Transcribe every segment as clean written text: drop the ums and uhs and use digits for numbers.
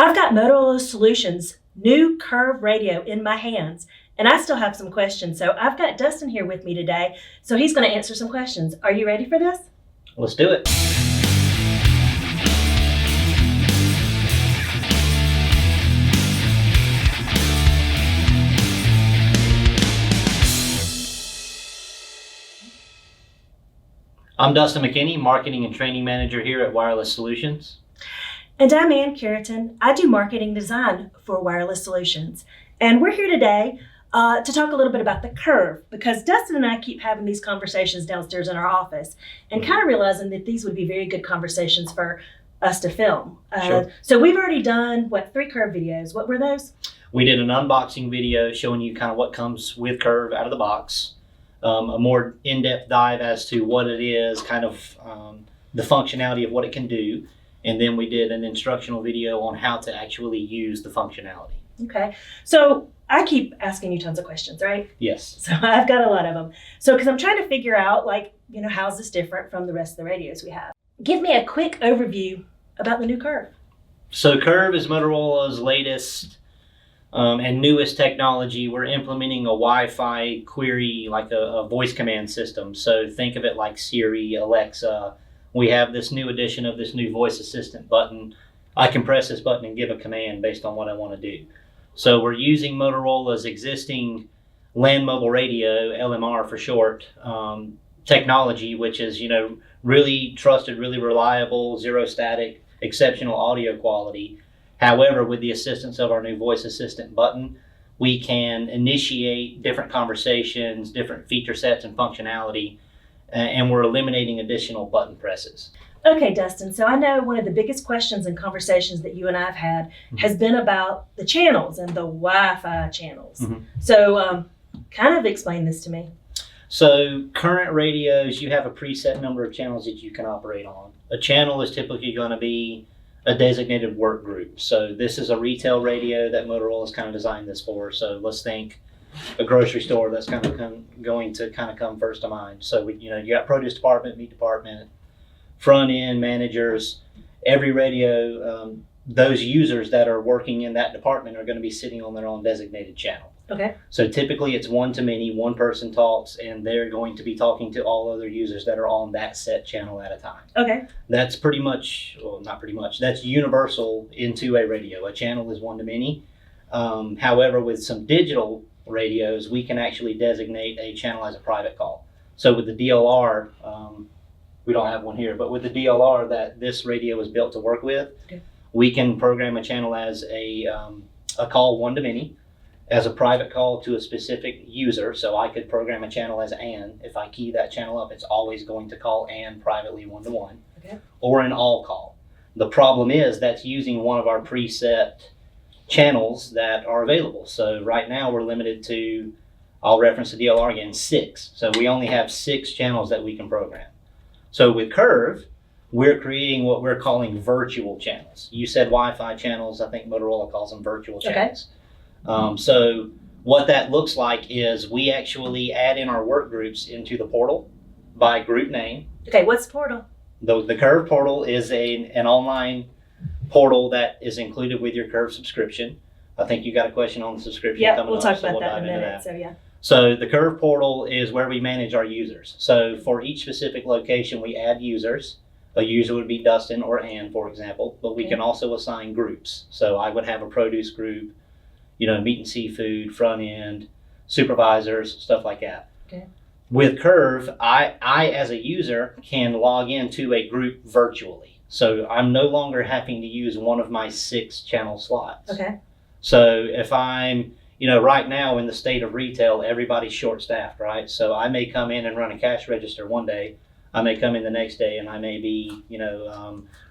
I've got Motorola Solutions new Curve radio in my hands, and I still have some questions. So I've got Dustin here with me today, so he's going to answer some questions. Are you ready for this? Let's do it. I'm Dustin McKinney, Marketing and Training Manager here at Wireless Solutions. And I'm Ann Carrington. I do marketing design for Wireless Solutions. And we're here today to talk a little bit about the Curve, because Dustin and I keep having these conversations downstairs in our office and kind of realizing that these would be very good conversations for us to film. Sure. So we've already done, 3 Curve videos. What were those? We did an unboxing video showing you kind of what comes with Curve out of the box. A more in-depth dive as to what it is, kind of the functionality of what it can do. And then we did an instructional video on how to actually use the functionality. Okay. So I keep asking you tons of questions, right? Yes. So I've got a lot of them. So because I'm trying to figure out, how's this different from the rest of the radios we have? Give me a quick overview about the new Curve. So Curve is Motorola's latest and newest technology. We're implementing a Wi-Fi query, like a voice command system. So think of it like Siri, Alexa. We have this new edition of this new voice assistant button. I can press this button and give a command based on what I want to do. So we're using Motorola's existing land mobile radio, LMR for short, technology, which is, really trusted, really reliable, zero static, exceptional audio quality. However, with the assistance of our new voice assistant button, we can initiate different conversations, different feature sets and functionality, and we're eliminating additional button presses. Okay, Dustin, so I know one of the biggest questions and conversations that you and I have had has been about the channels and the Wi-Fi channels. Mm-hmm. So kind of explain this to me. So current radios, you have a preset number of channels that you can operate on. A channel is typically going to be a designated work group. So this is a retail radio that Motorola has kind of designed this for. So let's think a grocery store, that's kind of going to come first to mind. So you got produce department, meat department, front end managers. Every radio, those users that are working in that department are going to be sitting on their own designated channel. Okay. So typically it's one to many, one person talks, and they're going to be talking to all other users that are on that set channel at a time. Okay. That's pretty much, well, not pretty much, that's universal into a radio. A channel is one to many. However, with some digital radios, we can actually designate a channel as a private call. So with the DLR, we don't have one here, but with the DLR that this radio is built to work with, okay, we can program a channel as a call one to many, as a private call to a specific user. So I could program a channel as Ann. If I key that channel up, it's always going to call Ann privately one to one, okay, or an all call. The problem is that's using one of our preset channels that are available. So right now we're limited to, I'll reference the DLR again, 6. So we only have 6 channels that we can program. So with Curve, we're creating what we're calling virtual channels. You said Wi-Fi channels. I think Motorola calls them virtual channels. Okay. So what that looks like is we actually add in our work groups into the portal by group name. Okay, what's the portal? The Curve portal is an online portal that is included with your Curve subscription. I think you got a question on the subscription coming up. We'll talk about that in a minute. So yeah. So the Curve portal is where we manage our users. So for each specific location, we add users. A user would be Dustin or Ann, for example, but we can also assign groups. So I would have a produce group, meat and seafood, front end, supervisors, stuff like that. Okay. With Curve, I as a user can log into a group virtually. So I'm no longer having to use one of my 6 channel slots. Okay. So if I'm, right now in the state of retail, everybody's short-staffed, right? So I may come in and run a cash register one day. I may come in the next day and I may be,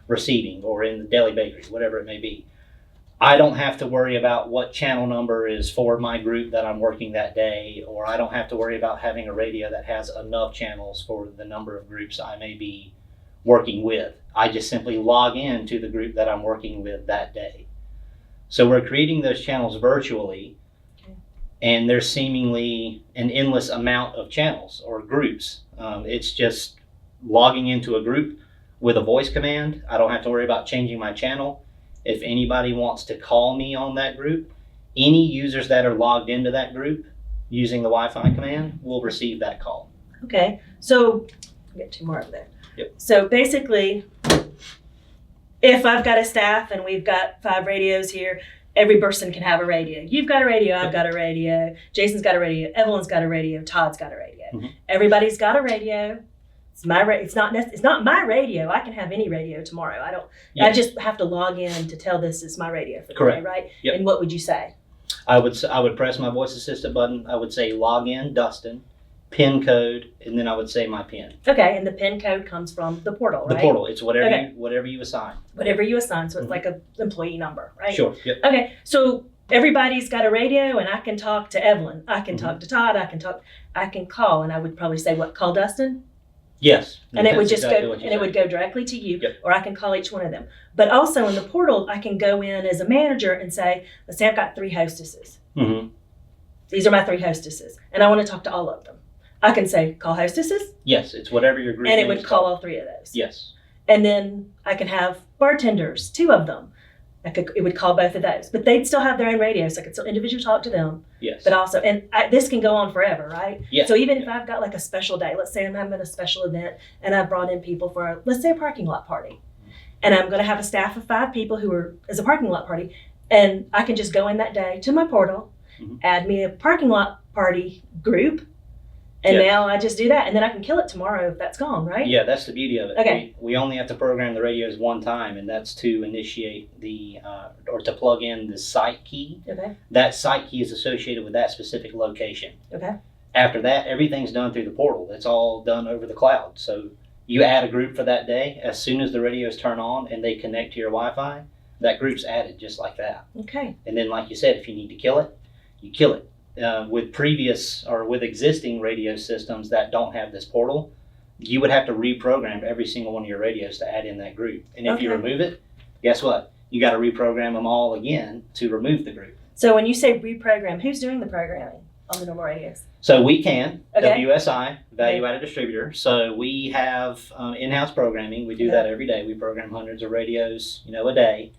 receiving, or in the deli bakery, whatever it may be. I don't have to worry about what channel number is for my group that I'm working that day, or I don't have to worry about having a radio that has enough channels for the number of groups I may be working with. I just simply log in to the group that I'm working with that day. So we're creating those channels virtually, and there's seemingly an endless amount of channels or groups. It's just logging into a group with a voice command. I don't have to worry about changing my channel. If anybody wants to call me on that group, any users that are logged into that group using the Wi-Fi command will receive that call. Okay, so I'll get two more over there. Yep. So basically, if I've got a staff and we've got 5 radios here, every person can have a radio. You've got a radio, I've got a radio, Jason's got a radio, Evelyn's got a radio, Todd's got a radio. Mm-hmm. Everybody's got a radio. It's not my radio. I can have any radio tomorrow. I Yes. just have to log in to tell this is my radio for the Correct. day, right? Yep. And what would you say? I would press my voice assistant button. I would say log in, Dustin, PIN code, and then I would say my PIN. Okay, and the PIN code comes from the portal, right? The portal. It's whatever Okay. whatever you assign. Whatever you assign, so it's Mhm. like an employee number, right? Sure. Yep. Okay, so everybody's got a radio, and I can talk to Evelyn. I can Mhm. talk to Todd. I can call, and I would probably say, "What? Call Dustin," Yes. and it would That's just exactly go, what you and it said. would go directly to you, Yep. or I can call each one of them. But also in the portal, I can go in as a manager and say, "Let's say I've got 3 hostesses. Mhm. These are my 3 hostesses, and I want to talk to all of them." I can say, "Call hostesses," Yes, it's whatever your group and it name would is call called. all 3 of those. Yes. And then I can have bartenders, 2 of them. It would call both of those, but they'd still have their own radios. So I could still individually talk to them, Yes. but also, this can go on forever, right? Yeah. So even if I've got like a special day, let's say I'm having a special event and I've brought in people for, let's say, a parking lot party, and I'm going to have a staff of 5 people who are as a parking lot party, and I can just go in that day to my portal, Mhm. add me a parking lot party group, and Yes. now I just do that, and then I can kill it tomorrow if that's gone, right? Yeah, that's the beauty of it. Okay. We only have to program the radios one time, and that's to initiate or to plug in the site key. Okay. That site key is associated with that specific location. Okay. After that, everything's done through the portal. It's all done over the cloud. So you add a group for that day. As soon as the radios turn on and they connect to your Wi-Fi, that group's added just like that. Okay. And then, like you said, if you need to kill it, you kill it. With existing radio systems that don't have this portal, you would have to reprogram every single one of your radios to add in that group. And if you Okay. remove it, guess what? You got to reprogram them all again to remove the group. So when you say reprogram, who's doing the programming on the normal radios? So we can, Okay. WSI, Value Added Distributor. So we have in-house programming. We do Okay. that every day. We program hundreds of radios, a day.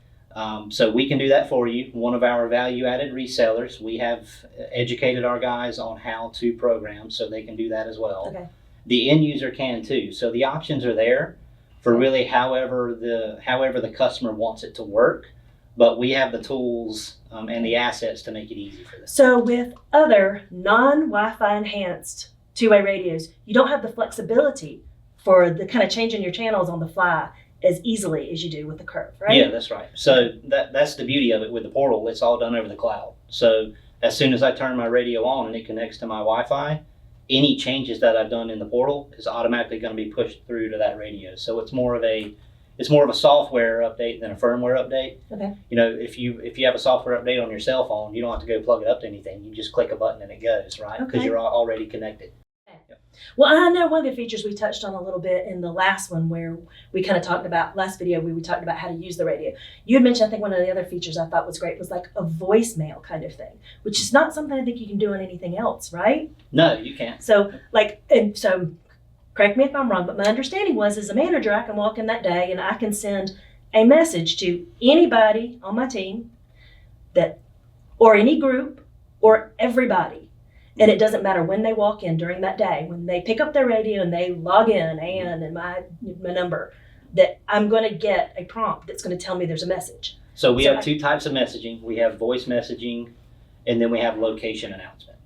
So we can do that for you. One of our value-added resellers, we have educated our guys on how to program, so they can do that as well. Okay. The end user can too. So the options are there for really however the customer wants it to work. But we have the tools and the assets to make it easy for them. So with other non-Wi-Fi enhanced two-way radios, you don't have the flexibility for the kind of changing your channels on the fly as easily as you do with the Curve, right? Yeah, that's right. So that's the beauty of it with the portal. It's all done over the cloud. So as soon as I turn my radio on and it connects to my Wi-Fi, any changes that I've done in the portal is automatically going to be pushed through to that radio. So it's more of a software update than a firmware update. Okay. If you have a software update on your cell phone, you don't have to go plug it up to anything. You just click a button and it goes, right? Because Okay. you're already connected. Well, I know one of the features we touched on a little bit in the last one where we kind of talked about, last video where we talked about how to use the radio. You had mentioned, I think one of the other features I thought was great was like a voicemail kind of thing, which is not something I think you can do on anything else, right? No, you can't. So correct me if I'm wrong, but my understanding was as a manager, I can walk in that day and I can send a message to anybody on my team or any group or everybody. And it doesn't matter when they walk in during that day, when they pick up their radio and they log in and my number, that I'm going to get a prompt that's going to tell me there's a message. So we have 2 types of messaging. We have voice messaging, and then we have location announcement.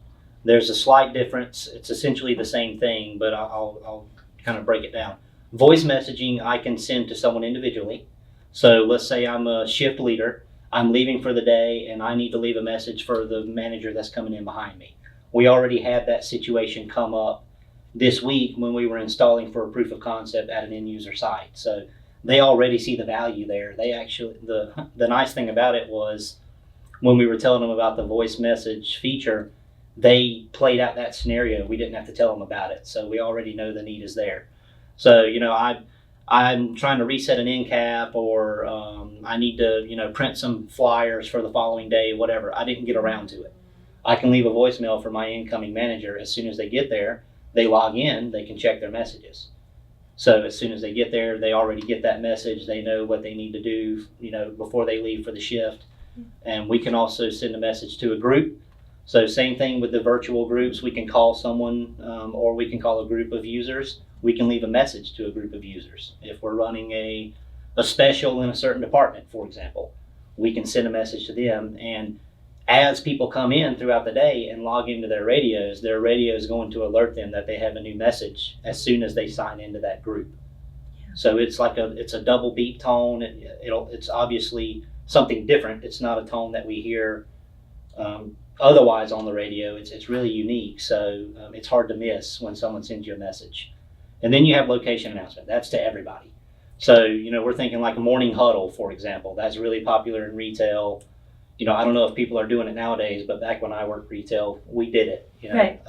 There's a slight difference. It's essentially the same thing, but I'll kind of break it down. Voice messaging I can send to someone individually. So let's say I'm a shift leader. I'm leaving for the day, and I need to leave a message for the manager that's coming in behind me. We already had that situation come up this week when we were installing for a proof of concept at an end user site. So they already see the value there. They actually, the nice thing about it was when we were telling them about the voice message feature, they played out that scenario. We didn't have to tell them about it. So we already know the need is there. So, I'm trying to reset an end cap, or I need to, print some flyers for the following day, whatever. I didn't get around to it. I can leave a voicemail for my incoming manager. As soon as they get there, they log in, they can check their messages. So as soon as they get there, they already get that message. They know what they need to do, before they leave for the shift. And we can also send a message to a group. So same thing with the virtual groups. We can call someone, or we can call a group of users. We can leave a message to a group of users. If we're running a special in a certain department, for example, we can send a message to them. And as people come in throughout the day and log into their radio is going to alert them that they have a new message as soon as they sign into that group. Yeah. So it's a double beep tone. It's obviously something different. It's not a tone that we hear otherwise on the radio. It's really unique. So it's hard to miss when someone sends you a message. And then you have location announcement. That's to everybody. So, we're thinking like a morning huddle, for example. That's really popular in retail. I don't know if people are doing it nowadays, but back when I worked retail, we did it. Right.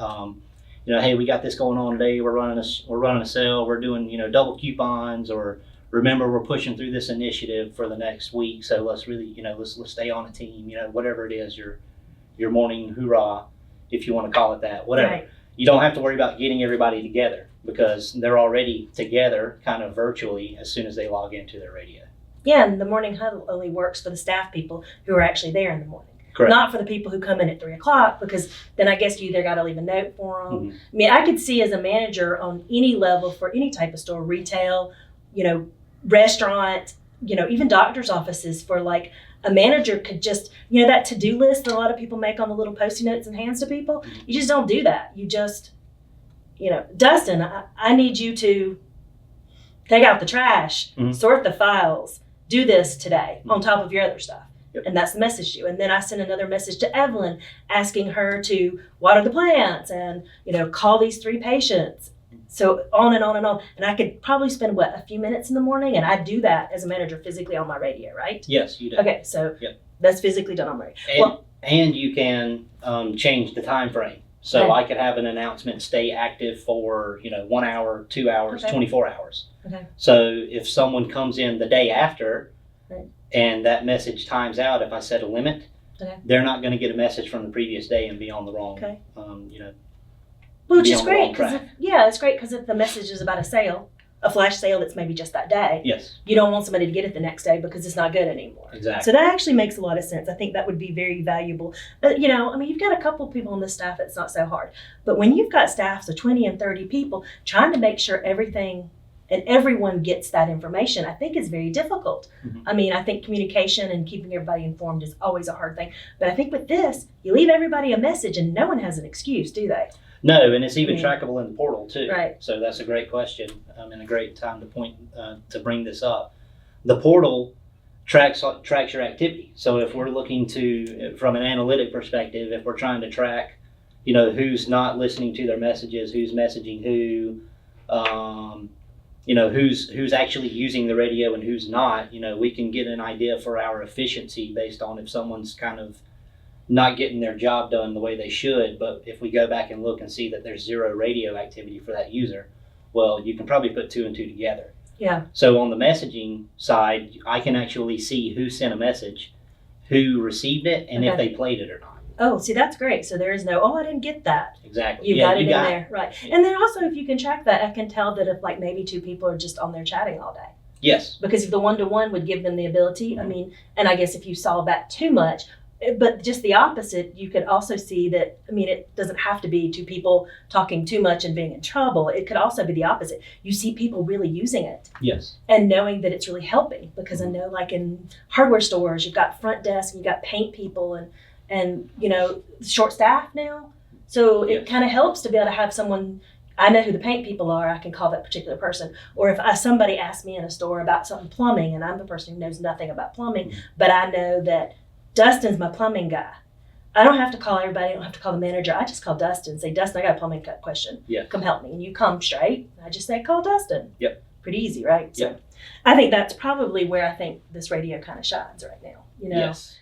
Hey, we got this going on today. We're running a sale. We're doing double coupons, or remember we're pushing through this initiative for the next week. So let's really let's stay on a team. Whatever it is, your morning hoorah, if you want to call it that. Whatever. Right. You don't have to worry about getting everybody together because they're already together, kind of virtually, as soon as they log into their radio. Yeah, and the morning huddle only works for the staff people who are actually there in the morning. Correct. Not for the people who come in at 3:00, because then I guess you either got to leave a note for them. Mm-hmm. I mean, I could see as a manager on any level for any type of store, retail, restaurant, even doctor's offices, for like a manager could just, that to-do list that a lot of people make on the little Post-it notes and hands to people, Mm-hmm. you just don't do that. You just, Dustin, I need you to take out the trash, Mm-hmm. sort the files, do this today Mm-hmm. on top of your other stuff. Yep. And that's the message to you. And then I send another message to Evelyn asking her to water the plants and, call these 3 patients. So on and on and on. And I could probably spend, a few minutes in the morning? And I do that as a manager physically on my radio, right? Yes, you do. Okay, so Yep. that's physically done on my radio. And you can change the time frame. So Okay. I could have an announcement stay active for 1 hour, 2 hours, Okay. 24 hours. Okay. So if someone comes in the day after, Right. and that message times out, if I set a limit, Okay. they're not going to get a message from the previous day and be on the wrong. Okay. be Which is on the wrong great, because track. it's great because if the message is about a sale, a flash sale that's maybe just that day, Yes, you don't want somebody to get it the next day because it's not good anymore. exactly. So that actually makes a lot of sense. I think that would be very valuable. But, you've got a couple of people on the staff, it's not so hard. But when you've got staffs of 20 and 30 people, trying to make sure everything and everyone gets that information, I think is very difficult. Mhm. I mean, I think communication and keeping everybody informed is always a hard thing. But I think with this, you leave everybody a message and no one has an excuse, do they? No, and it's even Yeah. trackable in the portal too. Right. So that's a great question and a great time to bring this up. The portal tracks your activity. So if we're looking to, from an analytic perspective, if we're trying to track, who's not listening to their messages, who's messaging who, who's actually using the radio and who's not, we can get an idea for our efficiency based on if someone's kind of not getting their job done the way they should. But if we go back and look and see that there's 0 radio activity for that user, well, you can probably put 2 and 2 together. Yeah. So on the messaging side, I can actually see who sent a message, who received it, and if Okay. they played it or not. Oh, see, that's great. So there is no, I didn't get that. Exactly. You Yeah, got it you in got there, right? And then also, if you can track that, I can tell that if like maybe 2 people are just on there chatting all day. Yes. Because if the 1-to-1 would give them the ability, I mean, and I guess if you saw that too much, but just the opposite, you could also see that, I mean, it doesn't have to be 2 people talking too much and being in trouble. It could also be the opposite. You see people really using it Yes. and knowing that it's really helping, because I know like in hardware stores, you've got front desk, you've got paint people and short staff now. So it Yes. kind of helps to be able to have someone, I know who the paint people are, I can call that particular person. Or if somebody asks me in a store about something plumbing and I'm the person who knows nothing about plumbing, but I know that Dustin's my plumbing guy. I don't have to call everybody, I don't have to call the manager. I just call Dustin and say, Dustin, I got a plumbing question. Yeah. Come help me. And you come straight. I just say, call Dustin. Yep. Pretty easy, right? Yep. So I think that's probably where I think this radio kind of shines right now. Yes.